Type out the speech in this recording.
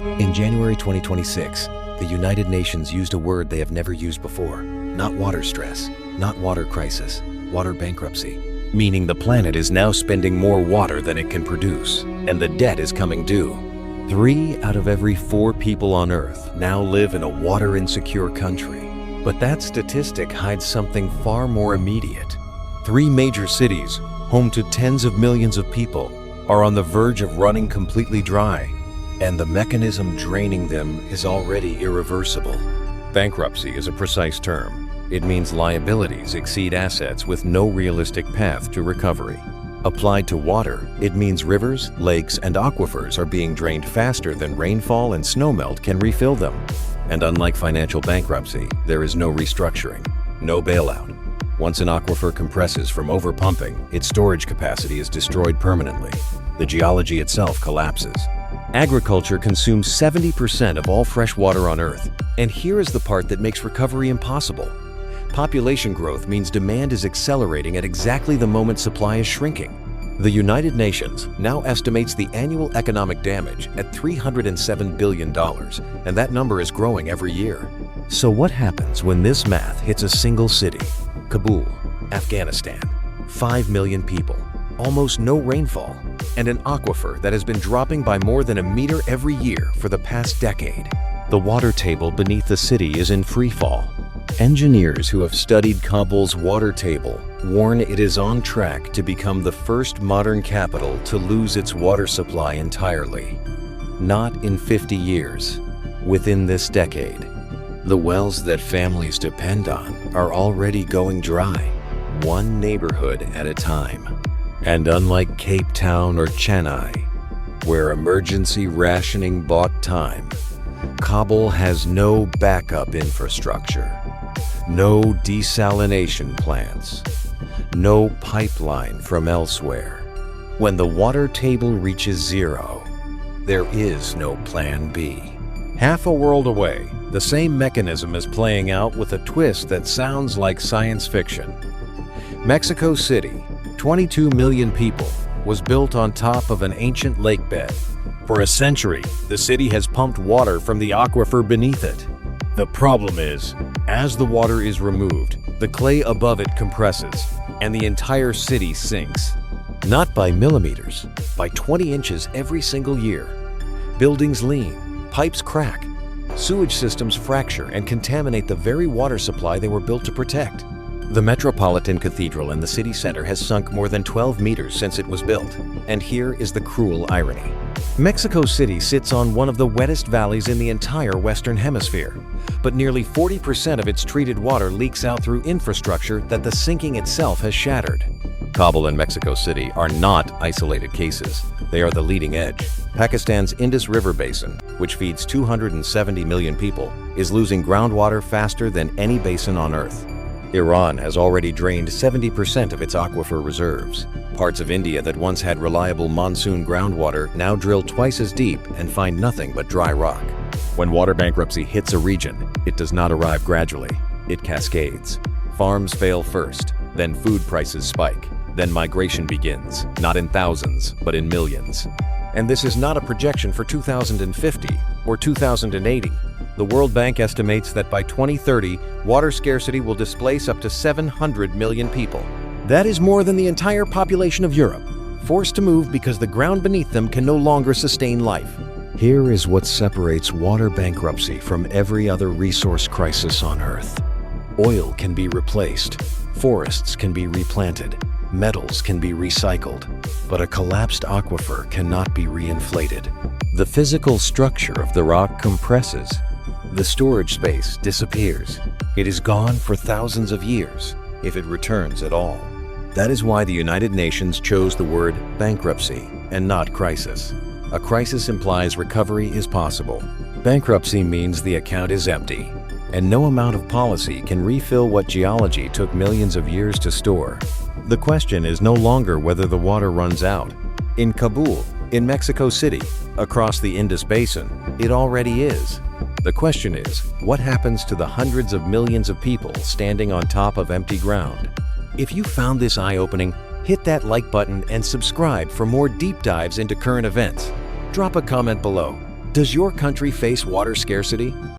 In January 2026, the United Nations used a word they have never used before. Not water stress, not water crisis, water bankruptcy. Meaning the planet is now spending more water than it can produce, and the debt is coming due. 3 out of every 4 people on Earth now live in a water-insecure country. But that statistic hides something far more immediate. 3 major cities, home to tens of millions of people, are on the verge of running completely dry, and the mechanism draining them is already irreversible. Bankruptcy is a precise term. It means liabilities exceed assets with no realistic path to recovery. Applied to water, it means rivers, lakes, and aquifers are being drained faster than rainfall and snowmelt can refill them. And unlike financial bankruptcy, there is no restructuring, no bailout. Once an aquifer compresses from overpumping, its storage capacity is destroyed permanently. The geology itself collapses. Agriculture consumes 70% of all fresh water on Earth, and here is the part that makes recovery impossible. Population growth means demand is accelerating at exactly the moment supply is shrinking. The United Nations now estimates the annual economic damage at $307 billion, and that number is growing every year. So what happens when this math hits a single city? Kabul, Afghanistan. 5 million people, almost no rainfall, and an aquifer that has been dropping by more than a meter every year for the past decade. The water table beneath the city is in free fall. Engineers who have studied Kabul's water table warn it is on track to become the first modern capital to lose its water supply entirely. Not in 50 years, within this decade. The wells that families depend on are already going dry, one neighborhood at a time. And unlike Cape Town or Chennai, where emergency rationing bought time, Kabul has no backup infrastructure, no desalination plants, no pipeline from elsewhere. When the water table reaches zero, there is no plan B. Half a world away, the same mechanism is playing out with a twist that sounds like science fiction. Mexico City, 22 million people, was built on top of an ancient lake bed. For a century, the city has pumped water from the aquifer beneath it. The problem is, as the water is removed, the clay above it compresses, and the entire city sinks. Not by millimeters, by 20 inches every single year. Buildings lean, pipes crack, sewage systems fracture and contaminate the very water supply they were built to protect. The Metropolitan Cathedral in the city center has sunk more than 12 meters since it was built. And here is the cruel irony. Mexico City sits on one of the wettest valleys in the entire Western Hemisphere, but nearly 40% of its treated water leaks out through infrastructure that the sinking itself has shattered. Kabul and Mexico City are not isolated cases. They are the leading edge. Pakistan's Indus River Basin, which feeds 270 million people, is losing groundwater faster than any basin on Earth. Iran has already drained 70% of its aquifer reserves. Parts of India that once had reliable monsoon groundwater now drill twice as deep and find nothing but dry rock. When water bankruptcy hits a region, it does not arrive gradually. It cascades. Farms fail first, then food prices spike. Then migration begins, not in thousands, but in millions. And this is not a projection for 2050 or 2080. The World Bank estimates that by 2030, water scarcity will displace up to 700 million people. That is more than the entire population of Europe, forced to move because the ground beneath them can no longer sustain life. Here is what separates water bankruptcy from every other resource crisis on Earth. Oil can be replaced, forests can be replanted, metals can be recycled, but a collapsed aquifer cannot be reinflated. The physical structure of the rock compresses. The storage space disappears. It is gone for thousands of years, if it returns at all. That is why the United Nations chose the word bankruptcy and not crisis. A crisis implies recovery is possible. Bankruptcy means the account is empty, and no amount of policy can refill what geology took millions of years to store. The question is no longer whether the water runs out. In Kabul, in Mexico City, across the Indus Basin, it already is. The question is, what happens to the hundreds of millions of people standing on top of empty ground? If you found this eye-opening, hit that like button and subscribe for more deep dives into current events. Drop a comment below. Does your country face water scarcity?